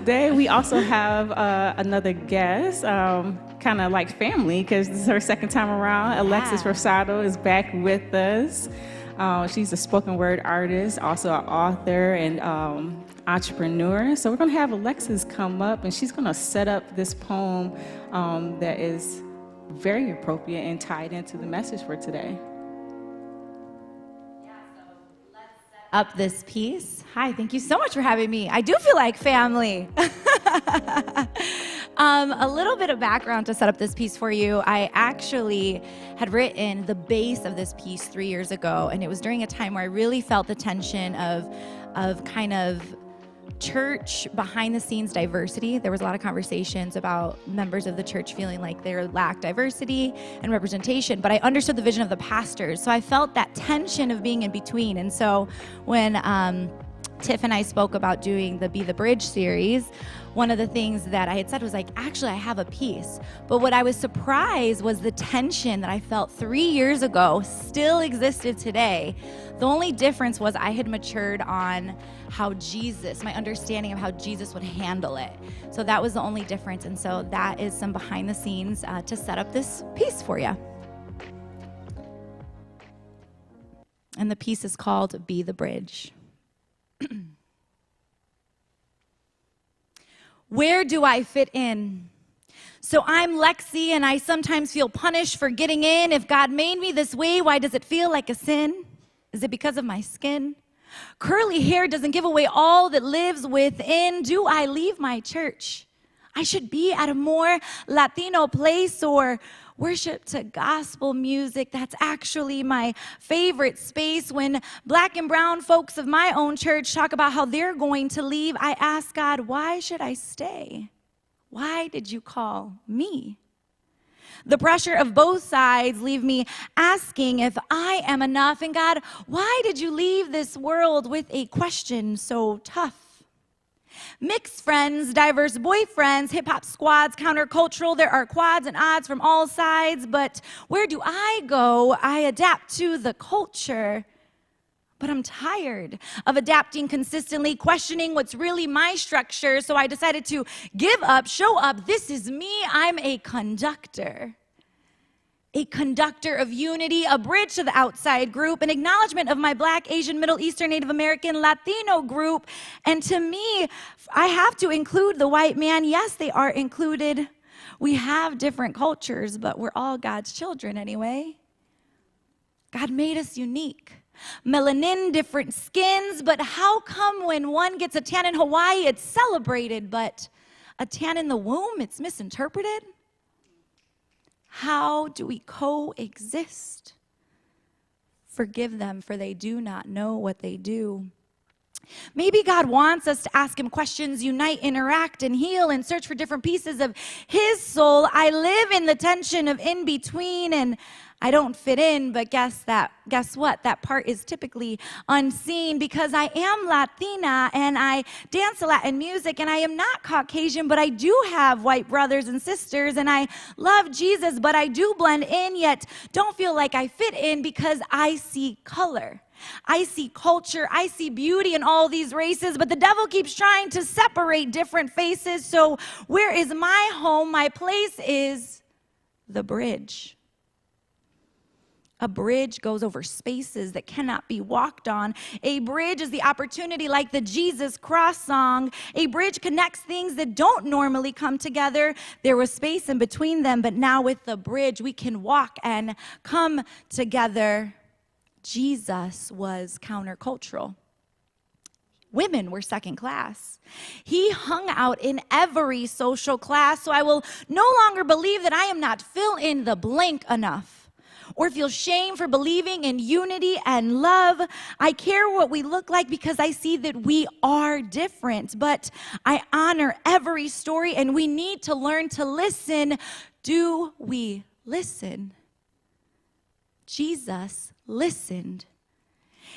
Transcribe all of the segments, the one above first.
today we also have another guest, kind of like family, because this is her second time around. Alexis Rosado is back with us. She's a spoken word artist, also an author and entrepreneur. So we're going to have Alexis come up, and she's going to set up this poem that is very appropriate and tied into the message for today. Up this piece. Hi, thank you so much for having me. I do feel like family. A little bit of background to set up this piece for you. I actually had written the base of this piece 3 years ago, and it was during a time where I really felt the tension of kind of church behind the scenes diversity. There was a lot of conversations about members of the church feeling like they lacked diversity and representation, but I understood the vision of the pastors. So I felt that tension of being in between. And so when Tiff and I spoke about doing the Be the Bridge series, one of the things that I had said was like, actually, I have a piece. But what I was surprised was the tension that I felt 3 years ago still existed today. The only difference was I had matured on how Jesus, my understanding of how Jesus would handle it. So that was the only difference. And so that is some behind the scenes to set up this piece for you. And the piece is called Be the Bridge. Where do I fit in? So I'm Lexi, and I sometimes feel punished for getting in. If God made me this way, why does it feel like a sin? Is it because of my skin? Curly hair doesn't give away all that lives within. Do I leave my church? I should be at a more Latino place or worship to gospel music. That's actually my favorite space. When black and brown folks of my own church talk about how they're going to leave, I ask God, why should I stay? Why did you call me? The pressure of both sides leave me asking if I am enough. And God, why did you leave this world with a question so tough? Mixed friends, diverse boyfriends, hip-hop squads, countercultural. There are quads and odds from all sides. But where do I go? I adapt to the culture. But I'm tired of adapting consistently, questioning what's really my structure. So I decided to give up, show up. This is me. I'm a conductor. A conductor of unity, a bridge to the outside group, an acknowledgement of my Black, Asian, Middle Eastern, Native American, Latino group. And to me, I have to include the white man. Yes, they are included. We have different cultures, but we're all God's children anyway. God made us unique. Melanin, different skins, but how come when one gets a tan in Hawaii, it's celebrated, but a tan in the womb, it's misinterpreted? How do we coexist? Forgive them, for they do not know what they do. Maybe God wants us to ask him questions, unite, interact, and heal, and search for different pieces of his soul. I live in the tension of in between, and I don't fit in, but guess what? That part is typically unseen because I am Latina and I dance Latin music and I am not Caucasian, but I do have white brothers and sisters and I love Jesus, but I do blend in, yet don't feel like I fit in because I see color. I see culture, I see beauty in all these races, but the devil keeps trying to separate different faces. So where is my home? My place is the bridge. A bridge goes over spaces that cannot be walked on. A bridge is the opportunity, like the Jesus Cross song. A bridge connects things that don't normally come together. There was space in between them, but now with the bridge, we can walk and come together. Jesus was countercultural. Women were second class. He hung out in every social class, so I will no longer believe that I am not fill in the blank enough, or feel shame for believing in unity and love. I care what we look like because I see that we are different, but I honor every story and we need to learn to listen. Do we listen? Jesus listened.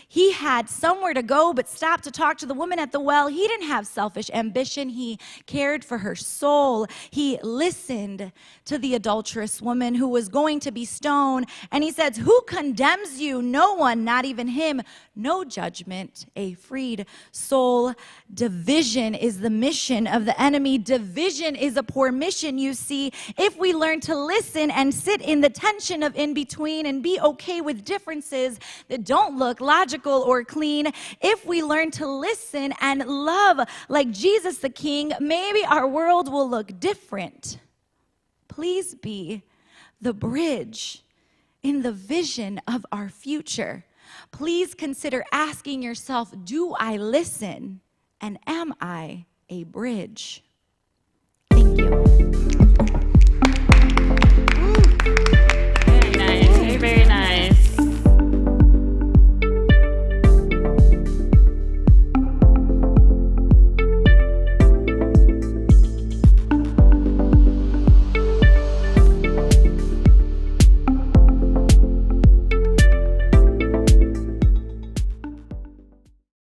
He had somewhere to go but stopped to talk to the woman at the well. He didn't have selfish ambition. He cared for her soul. He listened to the adulterous woman who was going to be stoned. And he says, who condemns you? No one, not even him. No judgment, a freed soul. Division is the mission of the enemy. Division is a poor mission, you see. If we learn to listen and sit in the tension of in between and be okay with differences that don't look logical or clean, if we learn to listen and love like Jesus the King, maybe our world will look different. Please be the bridge in the vision of our future. Please consider asking yourself, do I listen? And am I a bridge? Thank you.